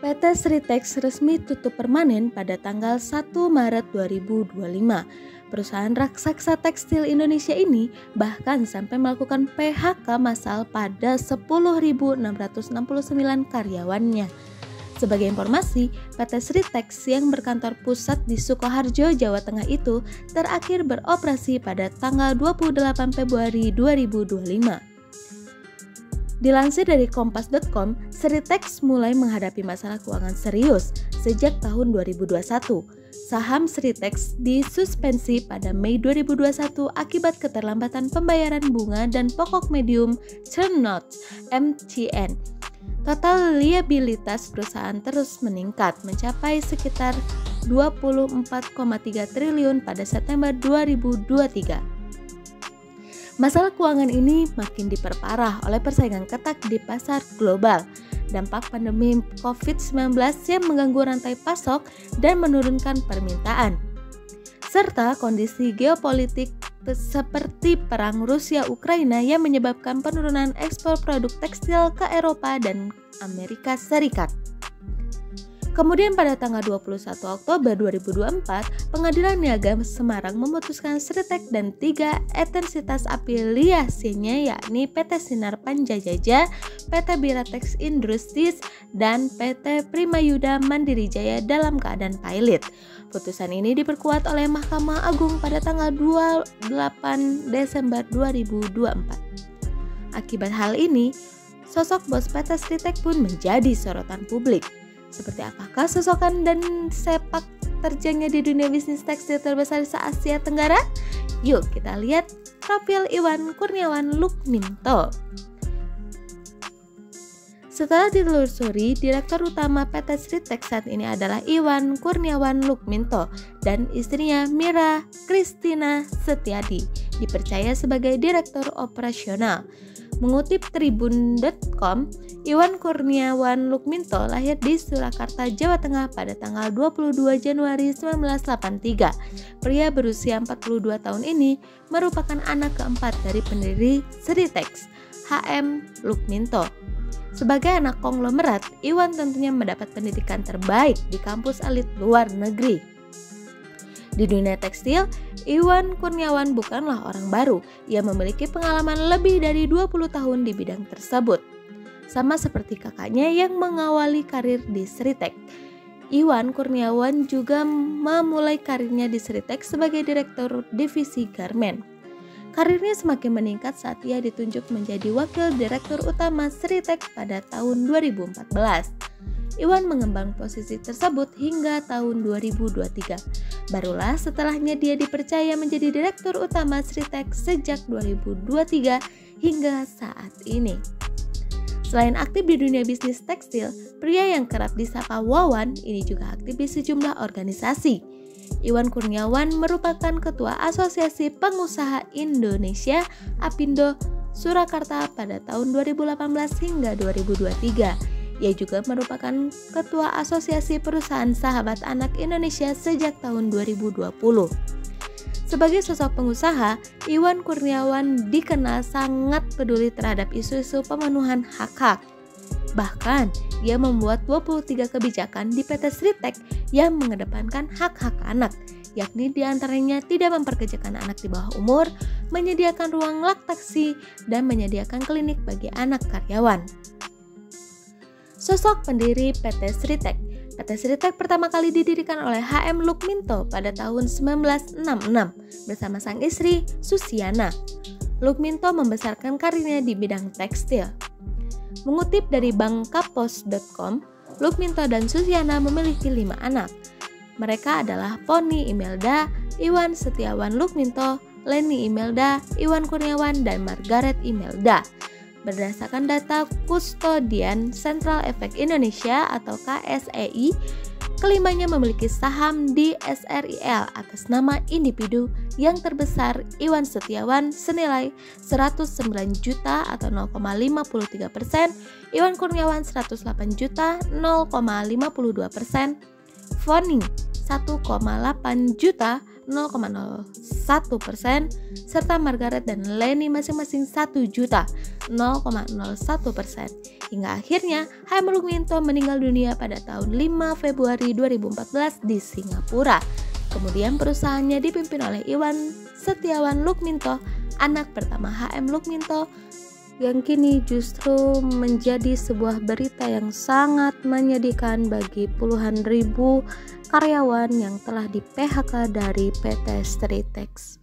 PT Sritex resmi tutup permanen pada tanggal 1 Maret 2025. Perusahaan raksasa tekstil Indonesia ini bahkan sampai melakukan PHK massal pada 10.669 karyawannya. Sebagai informasi, PT Sritex yang berkantor pusat di Sukoharjo, Jawa Tengah itu terakhir beroperasi pada tanggal 28 Februari 2025. Dilansir dari kompas.com, Sritex mulai menghadapi masalah keuangan serius sejak tahun 2021. Saham Sritex disuspensi pada Mei 2021 akibat keterlambatan pembayaran bunga dan pokok medium term notes (MTN). Total liabilitas perusahaan terus meningkat mencapai sekitar 24,3 triliun pada September 2023. Masalah keuangan ini makin diperparah oleh persaingan ketat di pasar global, dampak pandemi COVID-19 yang mengganggu rantai pasok dan menurunkan permintaan, serta kondisi geopolitik seperti perang Rusia-Ukraina yang menyebabkan penurunan ekspor produk tekstil ke Eropa dan Amerika Serikat. Kemudian pada tanggal 21 Oktober 2024, Pengadilan Niaga Semarang memutuskan Sritex dan 3 entitas afiliasinya yakni PT Sinar Panjajaya, PT Biratex Industries, dan PT Primayuda Mandiri Jaya dalam keadaan pilot. Putusan ini diperkuat oleh Mahkamah Agung pada tanggal 28 Desember 2024. Akibat hal ini, sosok bos PT Sritex pun menjadi sorotan publik. Seperti apakah sosokan dan sepak terjangnya di dunia bisnis tekstil terbesar se-Asia Tenggara? Yuk kita lihat profil Iwan Kurniawan Lukminto. Setelah ditelusuri, Direktur Utama PT Sritex saat ini adalah Iwan Kurniawan Lukminto dan istrinya Mira Kristina Setiadi dipercaya sebagai Direktur Operasional. Mengutip Tribun.com, Iwan Kurniawan Lukminto lahir di Surakarta, Jawa Tengah pada tanggal 22 Januari 1983. Pria berusia 42 tahun ini merupakan anak keempat dari pendiri Sritex, H.M. Lukminto. Sebagai anak konglomerat, Iwan tentunya mendapat pendidikan terbaik di kampus elit luar negeri. Di dunia tekstil, Iwan Kurniawan bukanlah orang baru. Ia memiliki pengalaman lebih dari 20 tahun di bidang tersebut. Sama seperti kakaknya yang mengawali karir di Sritex, Iwan Kurniawan juga memulai karirnya di Sritex sebagai Direktur Divisi Garmen. Karirnya semakin meningkat saat ia ditunjuk menjadi Wakil Direktur Utama Sritex pada tahun 2014. Iwan mengembang posisi tersebut hingga tahun 2023. Barulah setelahnya dia dipercaya menjadi Direktur Utama Sritex sejak 2023 hingga saat ini. Selain aktif di dunia bisnis tekstil, pria yang kerap disapa Wawan ini juga aktif di sejumlah organisasi. Iwan Kurniawan merupakan Ketua Asosiasi Pengusaha Indonesia (APindo) Surakarta pada tahun 2018 hingga 2023. Ia juga merupakan Ketua Asosiasi Perusahaan Sahabat Anak Indonesia sejak tahun 2020. Sebagai sosok pengusaha, Iwan Kurniawan dikenal sangat peduli terhadap isu-isu pemenuhan hak-hak. Bahkan, ia membuat 23 kebijakan di PT Sritex yang mengedepankan hak-hak anak, yakni diantaranya tidak memperkerjakan anak di bawah umur, menyediakan ruang laktasi, dan menyediakan klinik bagi anak karyawan. Sosok pendiri PT Sritex. PT Sritex pertama kali didirikan oleh H.M. Lukminto pada tahun 1966 bersama sang istri Susiana. Lukminto membesarkan karirnya di bidang tekstil. Mengutip dari bankapos.com, Lukminto dan Susiana memiliki 5 anak. Mereka adalah Poni Imelda, Iwan Setiawan Lukminto, Leni Imelda, Iwan Kurniawan, dan Margaret Imelda. Berdasarkan data Kustodian Central Efek Indonesia atau KSEI, kelimanya memiliki saham di SRIL atas nama individu yang terbesar Iwan Setiawan senilai 109 juta atau 0,53%, Iwan Kurniawan 108 juta 0,52%, Foni 1,8 juta 0,01%, serta Margaret dan Lenny masing-masing 1.000.001%. Hingga akhirnya HM Lukminto meninggal dunia pada tahun 5 Februari 2014 di Singapura. Kemudian perusahaannya dipimpin oleh Iwan Setiawan Lukminto, anak pertama HM Lukminto, yang kini justru menjadi sebuah berita yang sangat menyedihkan bagi puluhan ribu karyawan yang telah di PHK dari PT Sritex.